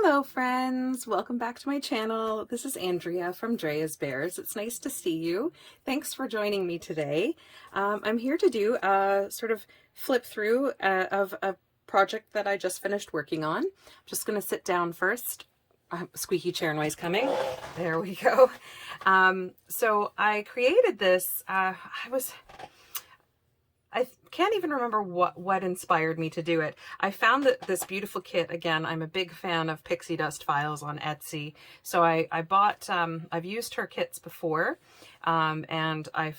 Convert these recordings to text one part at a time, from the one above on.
Hello friends, welcome back to my channel. This is Andrea from Drea's Bears. It's nice to see you. Thanks for joining me today. I'm here to do a sort of flip through of a project that I just finished working on. I'm just going to sit down first. Squeaky chair noise coming. There we go. So I created this. I can't even remember what inspired me to do it. I found that this beautiful kit, again, I'm a big fan of Pixie Dust Flies on Etsy. So I bought, I've used her kits before, and I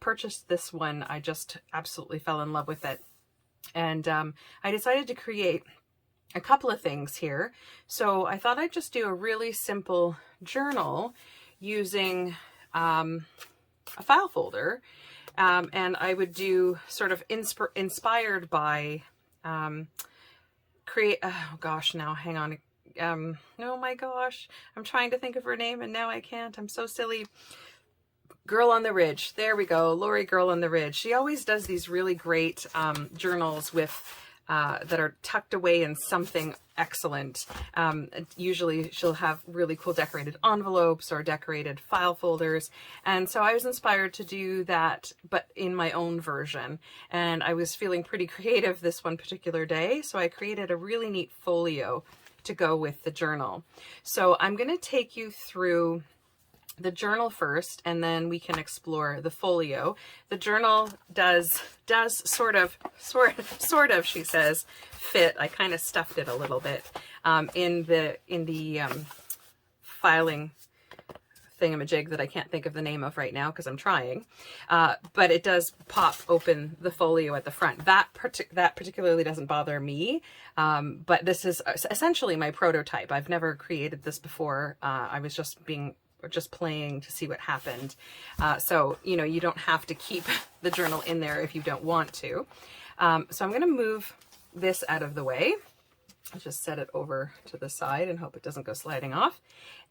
purchased this one. I just absolutely fell in love with it. And I decided to create a couple of things here. So I thought I'd just do a really simple journal using a file folder. And I would do sort of inspired by, oh gosh, now hang on. Oh my gosh, I'm trying to think of her name and now I can't. I'm so silly. Girl on the Ridge. There we go. Laurie, Girl on the Ridge. She always does these really great journals with that are tucked away in something excellent. Usually she'll have really cool decorated envelopes or decorated file folders. And so I was inspired to do that, but in my own version. And I was feeling pretty creative this one particular day. So I created a really neat folio to go with the journal. So I'm going to take you through the journal first, and then we can explore the folio. The journal does sort of, she says, fit. I kind of stuffed it a little bit in the filing thingamajig that I can't think of the name of right now because I'm trying. But it does pop open the folio at the front. That particularly doesn't bother me, but this is essentially my prototype. I've never created this before. I was just playing to see what happened. So, you know, you don't have to keep the journal in there if you don't want to. So I'm going to move this out of the way. I'll just set it over to the side and hope it doesn't go sliding off.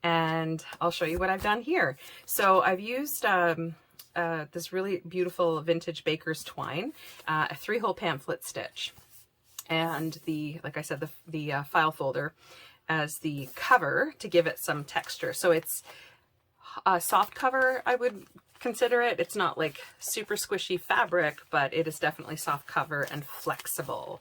And I'll show you what I've done here. So I've used this really beautiful vintage baker's twine, a 3-hole pamphlet stitch, and like I said, the file folder as the cover to give it some texture. So it's a soft cover, I would consider it. It's not like super squishy fabric, but it is definitely soft cover and flexible.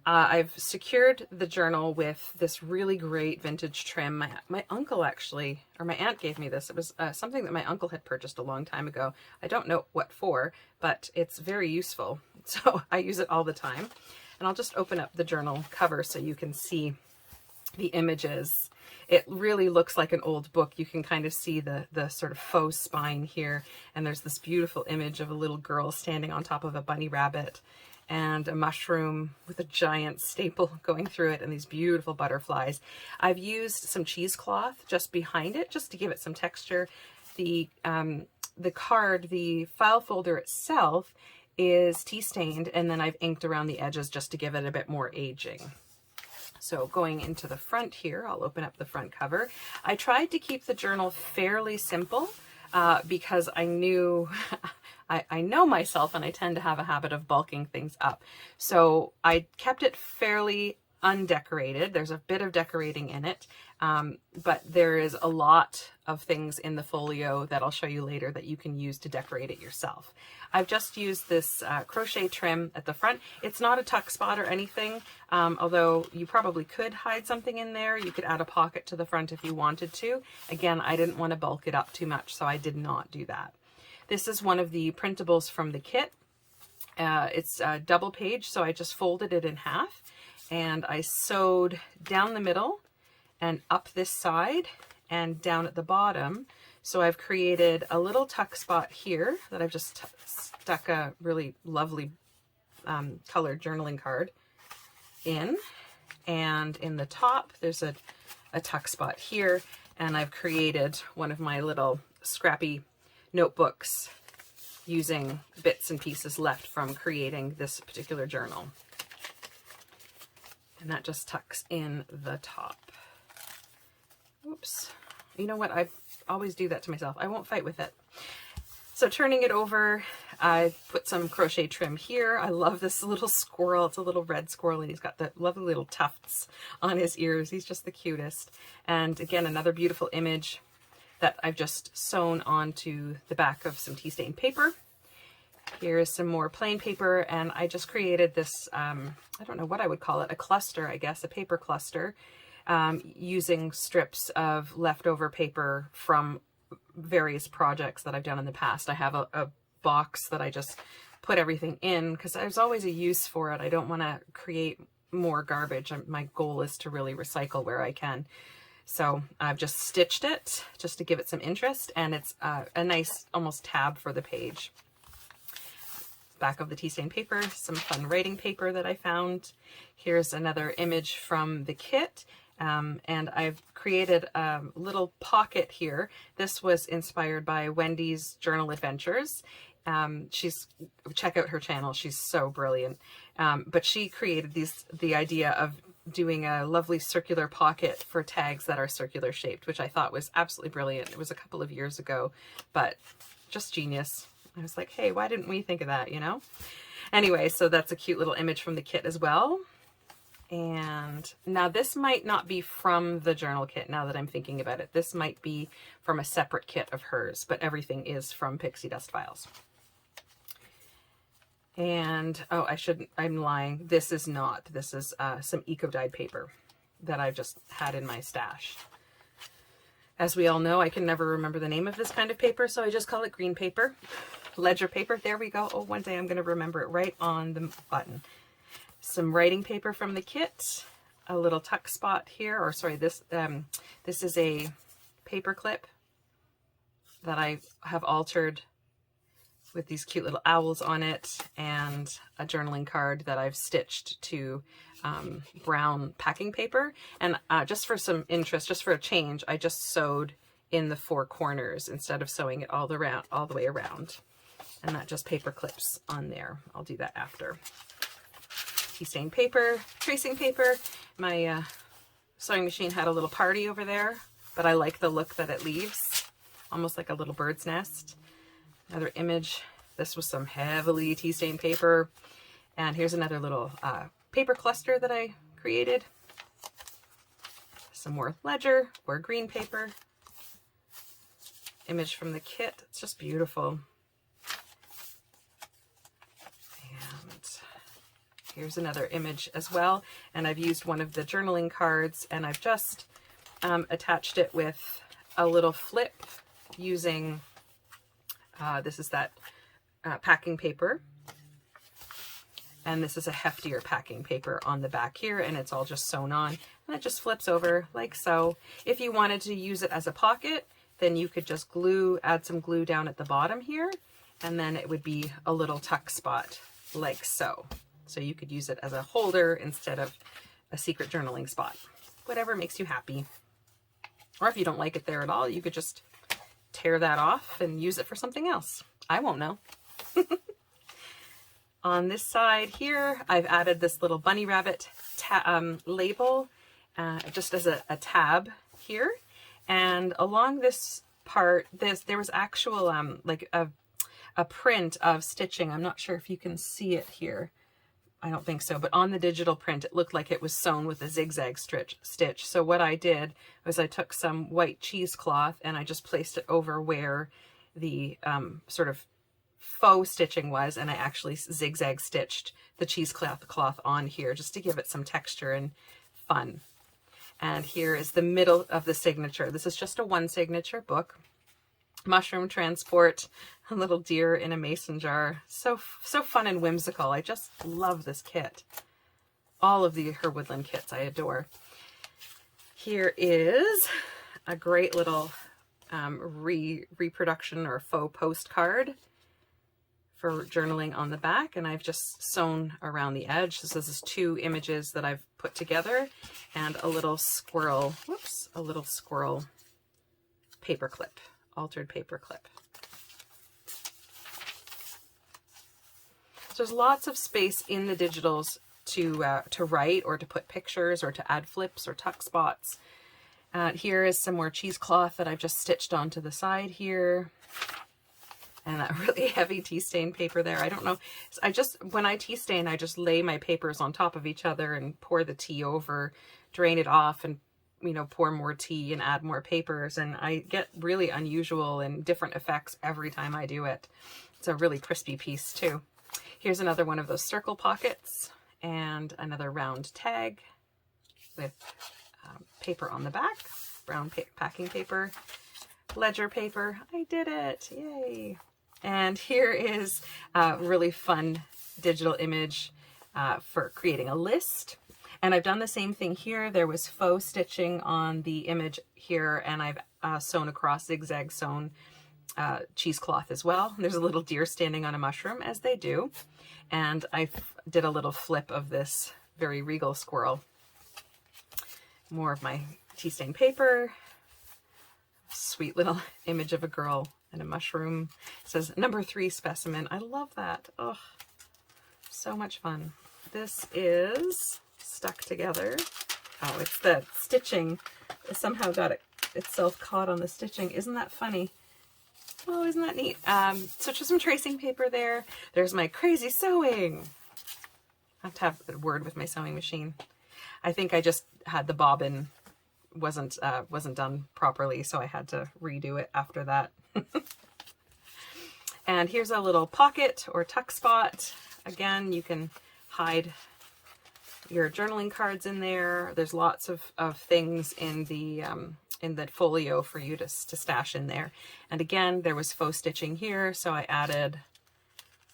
I've secured the journal with this really great vintage trim. My uncle actually, or my aunt gave me this. It was something that my uncle had purchased a long time ago. I don't know what for, but it's very useful. So I use it all the time. And I'll just open up the journal cover so you can see the images. It really looks like an old book. You can kind of see the sort of faux spine here. And there's this beautiful image of a little girl standing on top of a bunny rabbit and a mushroom with a giant staple going through it and these beautiful butterflies. I've used some cheesecloth just behind it just to give it some texture. The card, the file folder itself is tea stained, and then I've inked around the edges just to give it a bit more aging. So going into the front here, I'll open up the front cover. I tried to keep the journal fairly simple because I knew, I know myself and I tend to have a habit of bulking things up. So I kept it fairly undecorated. There's a bit of decorating in it, but there is a lot of things in the folio that I'll show you later that you can use to decorate it yourself. I've just used this crochet trim at the front. It's not a tuck spot or anything, although you probably could hide something in there. You could add a pocket to the front if you wanted to. Again, I didn't want to bulk it up too much, so I did not do that. This is one of the printables from the kit. It's a double page, so I just folded it in half, and I sewed down the middle and up this side and down at the bottom. So I've created a little tuck spot here that I've just stuck a really lovely colored journaling card in. And in the top, there's a tuck spot here. And I've created one of my little scrappy notebooks using bits and pieces left from creating this particular journal. And that just tucks in the top. Oops. You know what? I always do that to myself. I won't fight with it. So turning it over, I put some crochet trim here. I love this little squirrel. It's a little red squirrel, and he's got the lovely little tufts on his ears. He's just the cutest. And again, another beautiful image that I've just sewn onto the back of some tea stain paper. Here's some more plain paper, and I just created this, I don't know what I would call it, a cluster, I guess, a paper cluster, using strips of leftover paper from various projects that I've done in the past. I have a box that I just put everything in because there's always a use for it. I don't want to create more garbage. My goal is to really recycle where I can. So I've just stitched it just to give it some interest, and it's a nice almost tab for the page. Back of the tea stain paper, some fun writing paper that I found. Here's another image from the kit. And I've created a little pocket here. This was inspired by Wendy's Journal Adventures. Check out her channel. She's so brilliant. But she created the idea of doing a lovely circular pocket for tags that are circular shaped, which I thought was absolutely brilliant. It was a couple of years ago, but just genius. I was like, hey, why didn't we think of that, you know? Anyway, so that's a cute little image from the kit as well. And now this might not be from the journal kit now that I'm thinking about it. This might be from a separate kit of hers, but everything is from Pixie Dust Files. And, oh, I'm lying. This is not. This is some eco-dyed paper that I've just had in my stash. As we all know, I can never remember the name of this kind of paper, so I just call it green paper. Ledger paper. There we go. Oh, one day I'm going to remember it right on the button. Some writing paper from the kit, a little tuck spot here, or sorry, this is a paper clip that I have altered with these cute little owls on it, and a journaling card that I've stitched to brown packing paper. And just for some interest, just for a change, I just sewed in the 4 corners instead of sewing it all the way around. And that just paper clips on there. I'll do that after. Tea stain paper, tracing paper. My sewing machine had a little party over there, but I like the look that it leaves, almost like a little bird's nest. Another image. This was some heavily tea stain paper. And here's another little paper cluster that I created. Some more ledger or green paper. Image from the kit. It's just beautiful. Here's another image as well, and I've used one of the journaling cards, and I've just attached it with a little flip using, this is that packing paper, and this is a heftier packing paper on the back here, and it's all just sewn on, and it just flips over like so. If you wanted to use it as a pocket, then you could just add some glue down at the bottom here, and then it would be a little tuck spot like so. So you could use it as a holder instead of a secret journaling spot. Whatever makes you happy. Or if you don't like it there at all, you could just tear that off and use it for something else. I won't know. On this side here, I've added this little bunny rabbit label just as a tab here. And along this part, there was actual like a print of stitching. I'm not sure if you can see it here. I don't think so, but on the digital print, it looked like it was sewn with a zigzag stitch. So what I did was I took some white cheesecloth and I just placed it over where the sort of faux stitching was, and I actually zigzag stitched the cheesecloth on here just to give it some texture and fun. And here is the middle of the signature. This is just a 1 signature book. Mushroom transport, a little deer in a mason jar. So fun and whimsical. I just love this kit. All of her woodland kits I adore. Here is a great little reproduction or faux postcard for journaling on the back, and I've just sewn around the edge. This is 2 images that I've put together, and a little squirrel, a little squirrel paper clip. Altered paper clip. So there's lots of space in the digitals to write or to put pictures or to add flips or tuck spots. Here is some more cheesecloth that I've just stitched onto the side here. and that really heavy tea stain paper there. I don't know. When I tea stain, I just lay my papers on top of each other and pour the tea over, drain it off, and, you know, pour more tea and add more papers. And I get really unusual and different effects every time I do it. It's a really crispy piece too. Here's another one of those circle pockets and another round tag with paper on the back, brown packing paper, ledger paper. I did it, yay. And here is a really fun digital image for creating a list. And I've done the same thing here. There was faux stitching on the image here, and I've sewn across, zigzag sewn cheesecloth as well. There's a little deer standing on a mushroom, as they do. And I did a little flip of this very regal squirrel. More of my tea stain paper. Sweet little image of a girl and a mushroom. It says number 3 specimen. I love that. Oh, so much fun. This is stuck together. Oh, it's the stitching. It somehow got itself caught on the stitching. Isn't that funny? Oh, isn't that neat? So just some tracing paper there. There's my crazy sewing. I have to have a word with my sewing machine. I think I just had the bobbin wasn't done properly, so I had to redo it after that. And here's a little pocket or tuck spot. Again, you can hide your journaling cards in there. There's lots of things in the folio for you to stash in there. And again, there was faux stitching here, so I added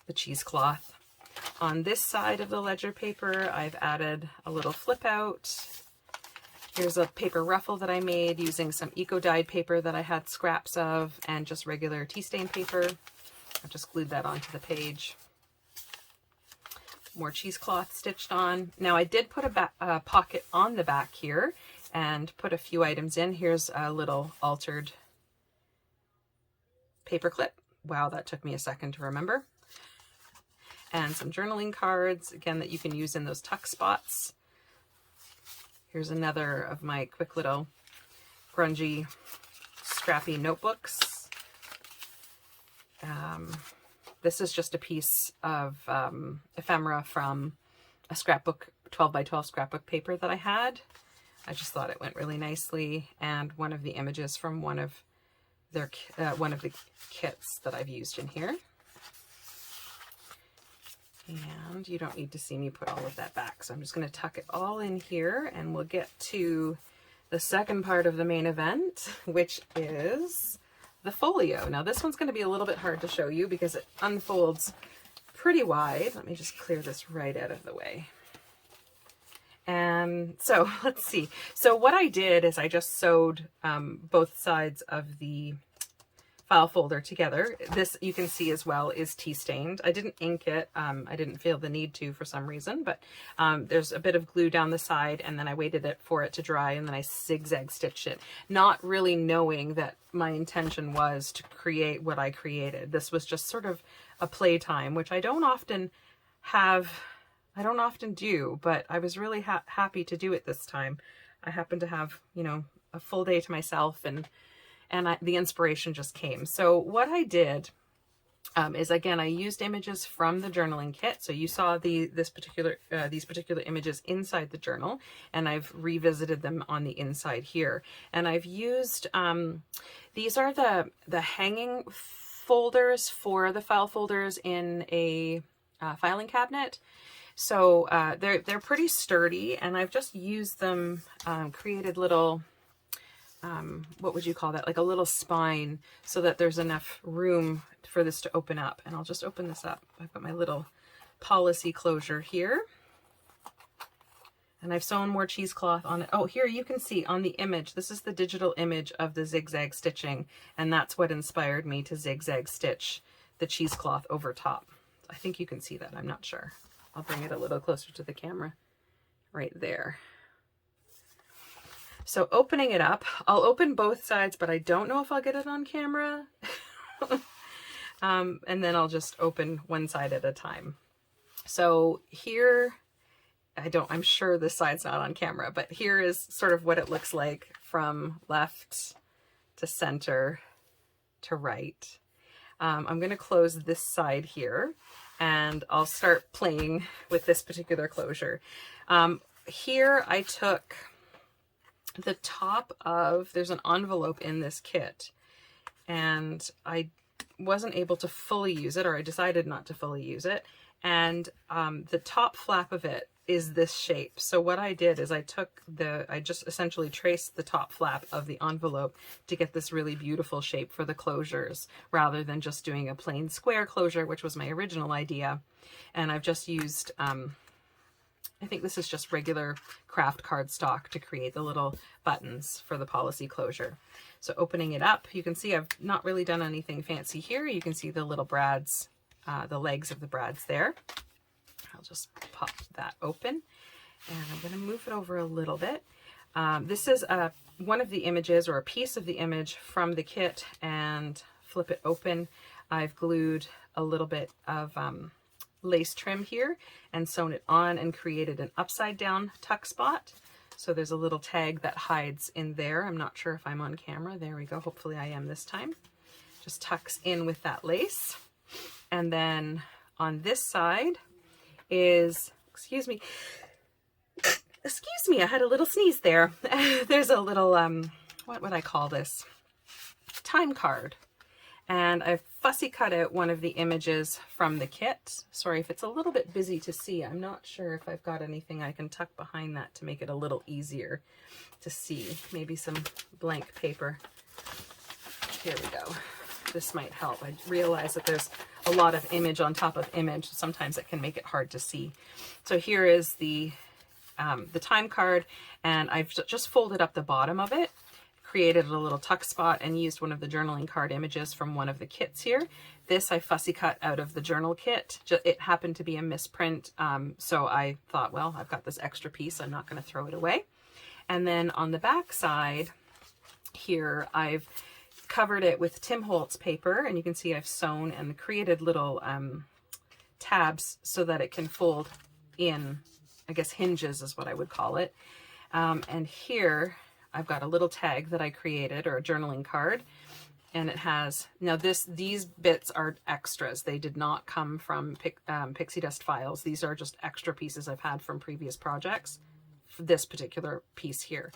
the cheesecloth. On this side of the ledger paper, I've added a little flip out. Here's a paper ruffle that I made using some eco-dyed paper that I had scraps of and just regular tea stain paper. I've just glued that onto the page. More cheesecloth stitched on. Now I did put a pocket on the back here and put a few items in. Here's a little altered paper clip. Wow, that took me a second to remember. And some journaling cards, again, that you can use in those tuck spots. Here's another of my quick little grungy, scrappy notebooks. This is just a piece of ephemera from a scrapbook, 12 by 12 scrapbook paper that I had. I just thought it went really nicely. And one of the images from one of the kits that I've used in here. And you don't need to see me put all of that back, so I'm just going to tuck it all in here, and we'll get to the second part of the main event, which is the folio. Now this one's going to be a little bit hard to show you because it unfolds pretty wide. Let me just clear this right out of the way. And so let's see. So what I did is I just sewed both sides of the file folder together. This, you can see as well, is tea stained. I didn't ink it. I didn't feel the need to for some reason, but there's a bit of glue down the side, and then I waited for it to dry, and then I zigzag stitched it, not really knowing that my intention was to create what I created. This was just sort of a playtime, which I don't often have. I don't often do, but I was really happy to do it this time. I happened to have, you know, a full day to myself, and the inspiration just came. So what I did is, again, I used images from the journaling kit. So you saw these particular images inside the journal, and I've revisited them on the inside here. And I've used, these are the hanging folders for the file folders in a filing cabinet. So they're pretty sturdy, and I've just used them, created little, what would you call that? Like a little spine, so that there's enough room for this to open up. And I'll just open this up. I've got my little policy closure here. And I've sewn more cheesecloth on it. Oh, here you can see on the image, this is the digital image of the zigzag stitching. And that's what inspired me to zigzag stitch the cheesecloth over top. I think you can see that. I'm not sure. I'll bring it a little closer to the camera right there. So opening it up, I'll open both sides, but I don't know if I'll get it on camera. And then I'll just open one side at a time. So here, I'm sure this side's not on camera, but here is sort of what it looks like from left to center to right. I'm going to close this side here, and I'll start playing with this particular closure. Here I took the top of, there's an envelope in this kit, and I wasn't able to fully use it, or I decided not to fully use it. And the top flap of it is this shape. So what I did is I just essentially traced the top flap of the envelope to get this really beautiful shape for the closures, rather than just doing a plain square closure, which was my original idea. And I've just used, I think this is just regular craft cardstock to create the little buttons for the policy closure. So opening it up, you can see I've not really done anything fancy here. You can see the little brads, the legs of the brads there. I'll just pop that open, and I'm going to move it over a little bit. This is one of the images, or a piece of the image from the kit, and flip it open. I've glued a little bit of lace trim here and sewn it on and created an upside down tuck spot. So there's a little tag that hides in there. I'm not sure if I'm on camera. There we go. Hopefully I am this time. Just tucks in with that lace. And then on this side is, excuse me, I had a little sneeze there. There's a little, what would I call this? Time card. And I've fussy cut out one of the images from the kit. Sorry if it's a little bit busy to see. I'm not sure if I've got anything I can tuck behind that to make it a little easier to see. Maybe some blank paper. Here we go. This might help. I realize that there's a lot of image on top of image. Sometimes it can make it hard to see. So here is the time card, and I've just folded up the bottom of it, created a little tuck spot, and used one of the journaling card images from one of the kits here. This I fussy cut out of the journal kit. It happened to be a misprint, so I thought, well, I've got this extra piece, I'm not going to throw it away. And then on the back side here, I've covered it with Tim Holtz paper, and you can see I've sewn and created little tabs so that it can fold in, I guess hinges is what I would call it. And here I've got a little tag that I created, or a journaling card, and it has, now these bits are extras. They did not come from Pixie Dust Files. These are just extra pieces I've had from previous projects for this particular piece here.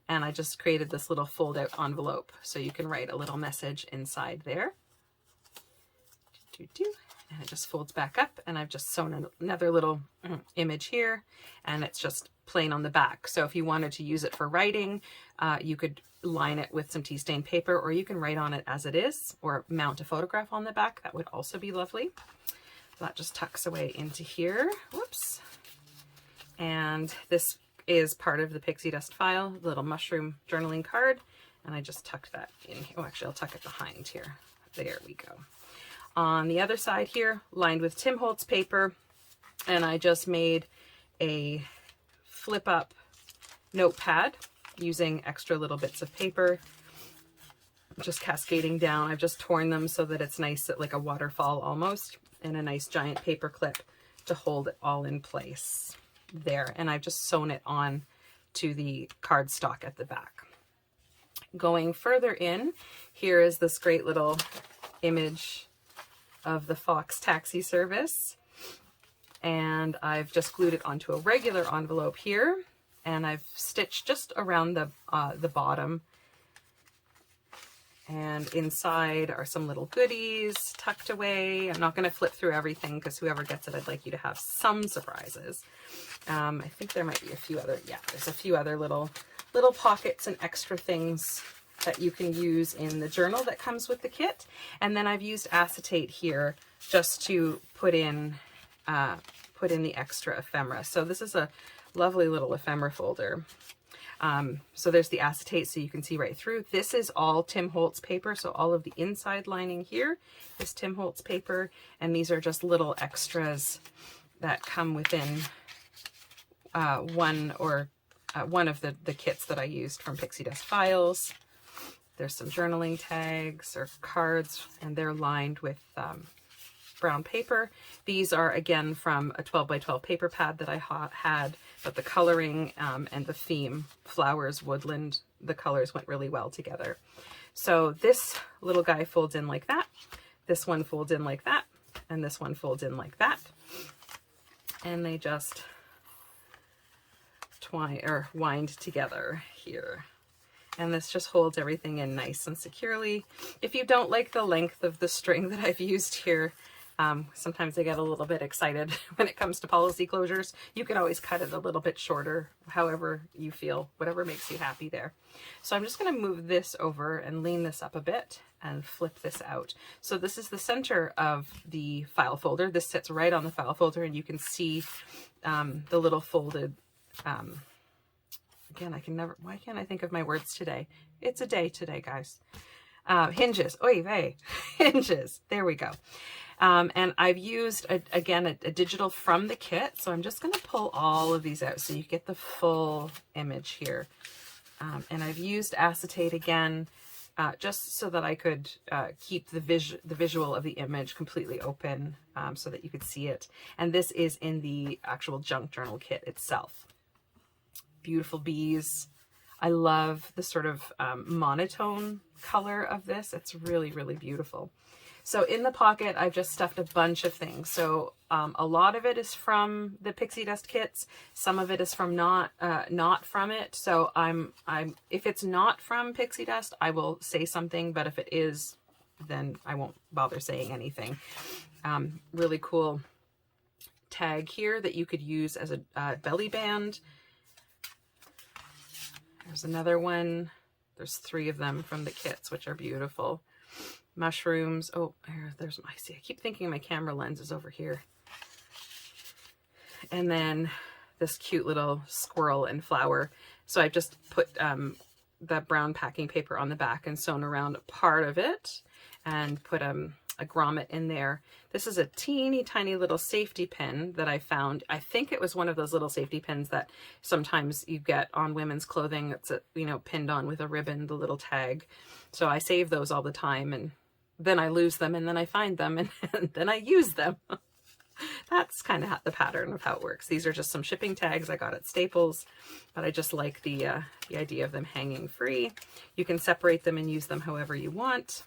And I just created this little fold out envelope so you can write a little message inside there. And it just folds back up, and I've just sewn another little image here, and it's just plain on the back. So if you wanted to use it for writing, you could line it with some tea stain paper, or you can write on it as it is, or mount a photograph on the back. That would also be lovely. That just tucks away into here. Whoops. And this is part of the Pixie Dust file, the little mushroom journaling card, and I just tucked that in. Oh, actually, I'll tuck it behind here. There we go. On the other side here, lined with Tim Holtz paper, and I just made a flip up notepad using extra little bits of paper, just cascading down. I've just torn them so that it's nice, like a waterfall almost, and a nice giant paper clip to hold it all in place there. And I've just sewn it on to the cardstock at the back. Going further in, here is this great little image of the Fox taxi service, and I've just glued it onto a regular envelope here, and I've stitched just around the bottom, and inside are some little goodies tucked away. I'm not going to flip through everything because whoever gets it, I'd like you to have some surprises. I think there might be a few other, yeah, there's a few other little pockets and extra things that you can use in the journal that comes with the kit. And then I've used acetate here just to put in the extra ephemera. So this is a lovely little ephemera folder. So there's the acetate, so you can see right through. This is all Tim Holtz paper, so all of the inside lining here is Tim Holtz paper, and these are just little extras that come within one of the kits that I used from Pixie Dust Files. There's some journaling tags or cards, and they're lined with brown paper. These are again from a 12 by 12 paper pad that I had, but the coloring and the theme, flowers, woodland, the colors went really well together. So this little guy folds in like that. This one folds in like that, and this one folds in like that. And they just twine or wind together here. And this just holds everything in nice and securely. If you don't like the length of the string that I've used here, sometimes I get a little bit excited when it comes to policy closures. You can always cut it a little bit shorter, however you feel, whatever makes you happy there. So I'm just going to move this over and lean this up a bit and flip this out. So this is the center of the file folder. This sits right on the file folder, and you can see the little folded, again, why can't I think of my words today? It's a day today, guys. Hinges, oy vey, hinges, there we go. And I've used, again, a digital from the kit. So I'm just going to pull all of these out so you get the full image here. And I've used acetate again, just so that I could keep the visual of the image completely open, so that you could see it. And this is in the actual junk journal kit itself. Beautiful bees. I love the sort of monotone color of this. It's really, really beautiful. So in the pocket, I've just stuffed a bunch of things. So a lot of it is from the Pixie Dust kits. Some of it is from not from it. So if it's not from Pixie Dust, I will say something. But if it is, then I won't bother saying anything. Really cool tag here that you could use as a belly band. There's another one. There's 3 of them from the kits, which are beautiful. Mushrooms. Oh, there's my, see, I keep thinking my camera lens is over here. And then this cute little squirrel and flower. So I've just put that brown packing paper on the back and sewn around a part of it and put a grommet in there. This is a teeny tiny little safety pin that I found. I think it was one of those little safety pins that sometimes you get on women's clothing. It's pinned on with a ribbon, the little tag. So I save those all the time, and then I lose them, and then I find them, and then I use them. That's kind of the pattern of how it works. These are just some shipping tags I got at Staples, but I just like the idea of them hanging free. You can separate them and use them however you want.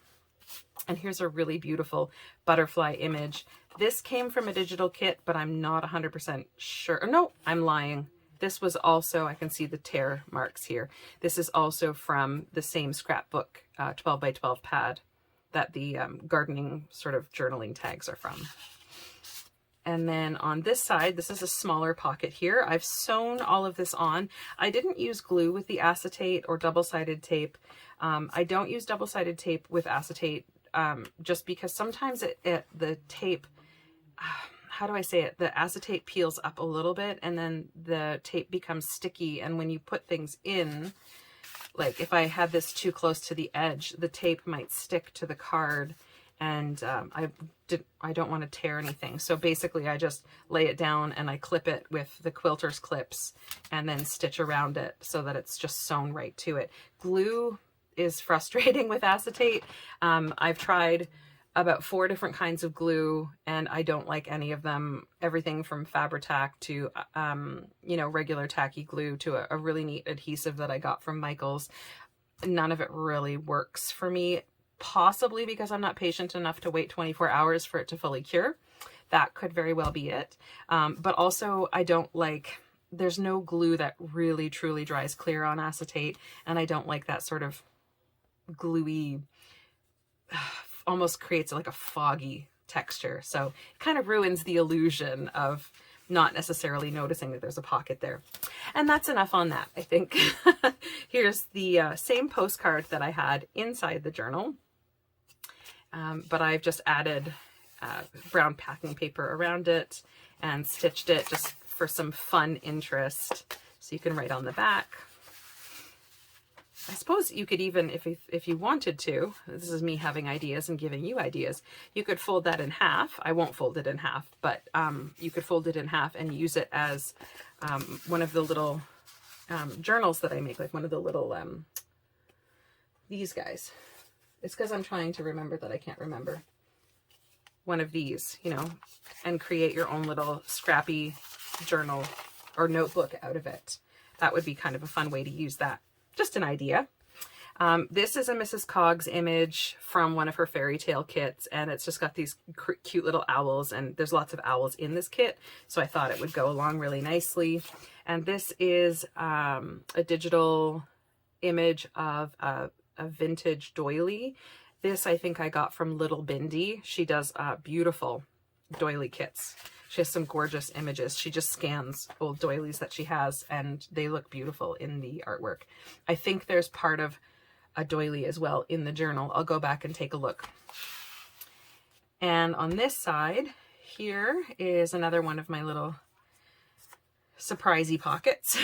And here's a really beautiful butterfly image. This came from a digital kit, but I'm not 100% sure. No, I'm lying. This was also, I can see the tear marks here. This is also from the same scrapbook 12 by 12 pad that the gardening sort of journaling tags are from. And then on this side, this is a smaller pocket here. I've sewn all of this on. I didn't use glue with the acetate or double-sided tape. I don't use double-sided tape with acetate just because sometimes the tape, how do I say it? The acetate peels up a little bit and then the tape becomes sticky. And when you put things in, like if I had this too close to the edge, the tape might stick to the card, and I don't want to tear anything. So basically I just lay it down and I clip it with the quilter's clips and then stitch around it so that it's just sewn right to it. Glue is frustrating with acetate. I've tried about 4 different kinds of glue and I don't like any of them. Everything from Fabri-Tac to, regular tacky glue to a really neat adhesive that I got from Michael's. None of it really works for me. Possibly because I'm not patient enough to wait 24 hours for it to fully cure. That could very well be it. But also I don't like, there's no glue that really truly dries clear on acetate. And I don't like that sort of gluey, almost creates like a foggy texture. So it kind of ruins the illusion of not necessarily noticing that there's a pocket there. And that's enough on that, I think. Here's the same postcard that I had inside the journal. But I've just added brown packing paper around it and stitched it just for some fun interest. So you can write on the back. I suppose you could even, if you wanted to, this is me having ideas and giving you ideas, you could fold that in half. I won't fold it in half, but you could fold it in half and use it as one of the little journals that I make, like one of the little, these guys. It's because I'm trying to remember that I can't remember. One of these, and create your own little scrappy journal or notebook out of it. That would be kind of a fun way to use that. Just an idea. This is a Mrs. Coggs image from one of her fairy tale kits, and it's just got these cute little owls, and there's lots of owls in this kit, so I thought it would go along really nicely. And this is a digital image of a vintage doily. This I think I got from Little Bindi. She does beautiful doily kits. She has some gorgeous images. She just scans old doilies that she has, and they look beautiful in the artwork. I think there's part of a doily as well in the journal. I'll go back and take a look. And on this side here is another one of my little surprisey pockets.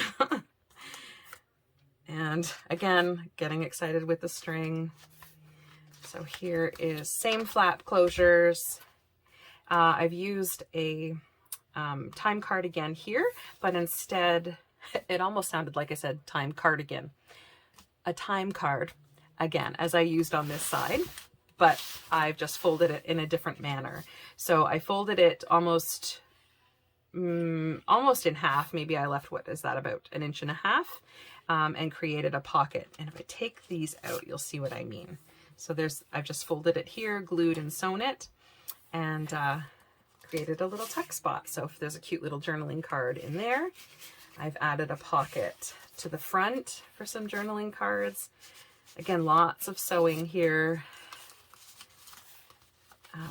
And again, getting excited with the string. So here is same flap closures. I've used a time card again here, but instead, it almost sounded like I said time cardigan. A time card again, as I used on this side, but I've just folded it in a different manner. So I folded it almost in half. Maybe I left, what is that, about 1.5 inches, and created a pocket. And if I take these out, you'll see what I mean. So I've just folded it here, glued and sewn it, and created a little tuck spot. So if there's a cute little journaling card in there, I've added a pocket to the front for some journaling cards. Again, lots of sewing here.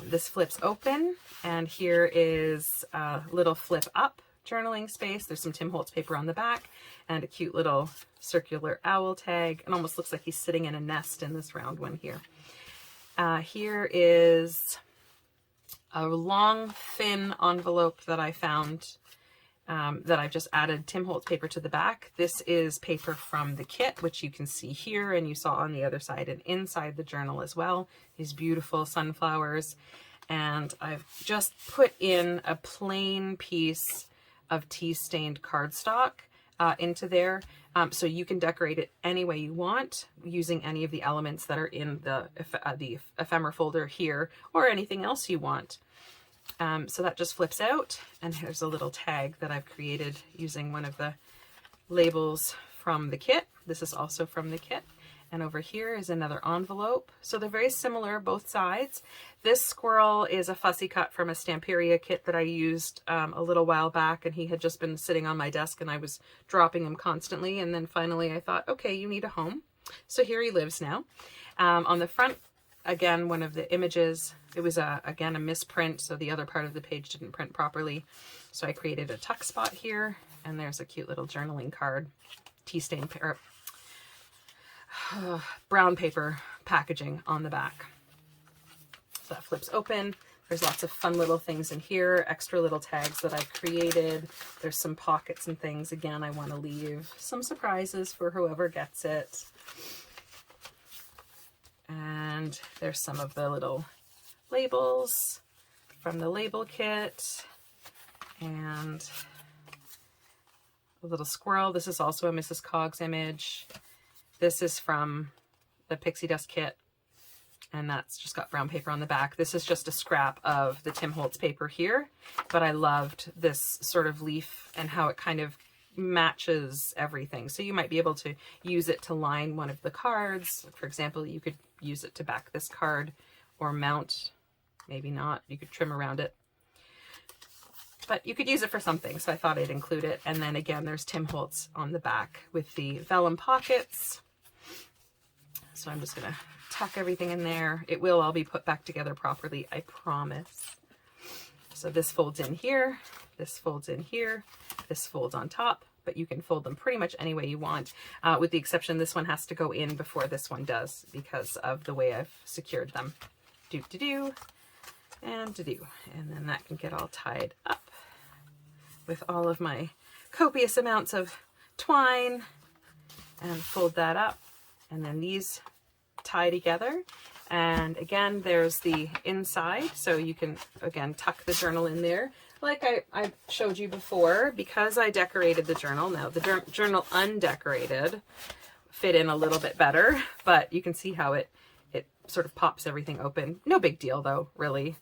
This flips open, and here is a little flip up journaling space. There's some Tim Holtz paper on the back and a cute little circular owl tag. It almost looks like he's sitting in a nest in this round one here. Here is a long, thin envelope that I found that I've just added Tim Holtz paper to the back. This is paper from the kit, which you can see here, and you saw on the other side and inside the journal as well. These beautiful sunflowers. And I've just put in a plain piece of tea-stained cardstock into there. So you can decorate it any way you want using any of the elements that are in the ephemera folder here, or anything else you want. So that just flips out, and here's a little tag that I've created using one of the labels from the kit. This is also from the kit. And over here is another envelope. So they're very similar, both sides. This squirrel is a fussy cut from a Stamperia kit that I used a little while back, and he had just been sitting on my desk and I was dropping him constantly. And then finally I thought, okay, you need a home. So here he lives now. On the front, again, one of the images, it was again a misprint, so the other part of the page didn't print properly. So I created a tuck spot here, and there's a cute little journaling card, tea-stained paper, brown paper packaging on the back. So that flips open. There's lots of fun little things in here, extra little tags that I've created. There's some pockets and things. Again, I want to leave some surprises for whoever gets it. And there's some of the little labels from the label kit, and a little squirrel. This is also a Mrs. Coggs image. This is from the Pixie Dust kit, and that's just got brown paper on the back. This is just a scrap of the Tim Holtz paper here, but I loved this sort of leaf and how it kind of matches everything. So you might be able to use it to line one of the cards. For example, you could use it to back this card or mount, maybe not. You could trim around it, but you could use it for something. So I thought I'd include it. And then again, there's Tim Holtz on the back with the vellum pockets. So I'm just going to tuck everything in there. It will all be put back together properly, I promise. So this folds in here, this folds in here, this folds on top, but you can fold them pretty much any way you want, with the exception this one has to go in before this one does because of the way I've secured them. Do-do-do, and do-do. And then that can get all tied up with all of my copious amounts of twine, and fold that up. And then these tie together. And again, there's the inside. So you can, again, tuck the journal in there. Like I showed you before, because I decorated the journal. Now, the journal undecorated fit in a little bit better, but you can see how it sort of pops everything open. No big deal, though, really.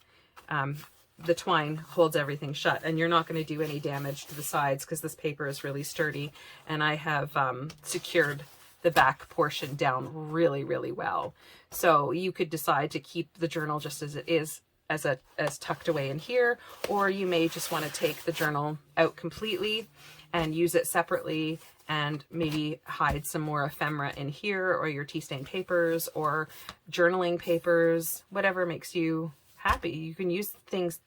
The twine holds everything shut, and you're not going to do any damage to the sides because this paper is really sturdy. And I have secured the back portion down really, really well. So you could decide to keep the journal just as it is, as tucked away in here, or you may just want to take the journal out completely and use it separately and maybe hide some more ephemera in here, or your tea stain papers or journaling papers, whatever makes you happy. You can use things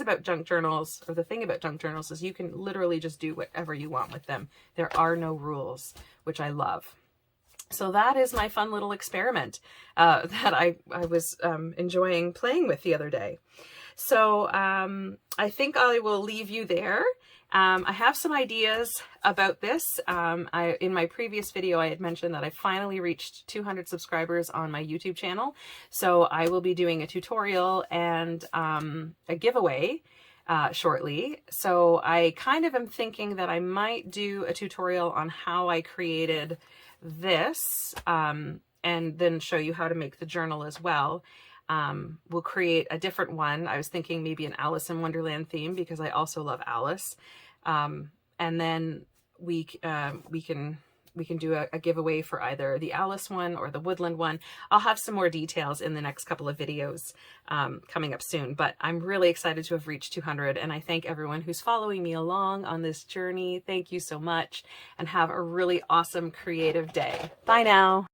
about junk journals, or the thing about junk journals is you can literally just do whatever you want with them. There are no rules, which I love. So that is my fun little experiment that I was enjoying playing with the other day. So I think I will leave you there. I have some ideas about this. In my previous video, I had mentioned that I finally reached 200 subscribers on my YouTube channel. So I will be doing a tutorial and a giveaway shortly. So I kind of am thinking that I might do a tutorial on how I created this and then show you how to make the journal as well. We'll create a different one. I was thinking maybe an Alice in Wonderland theme, because I also love Alice. And then we can do a giveaway for either the Alice one or the Woodland one. I'll have some more details in the next couple of videos coming up soon, but I'm really excited to have reached 200, and I thank everyone who's following me along on this journey. Thank you so much, and have a really awesome creative day. Bye now.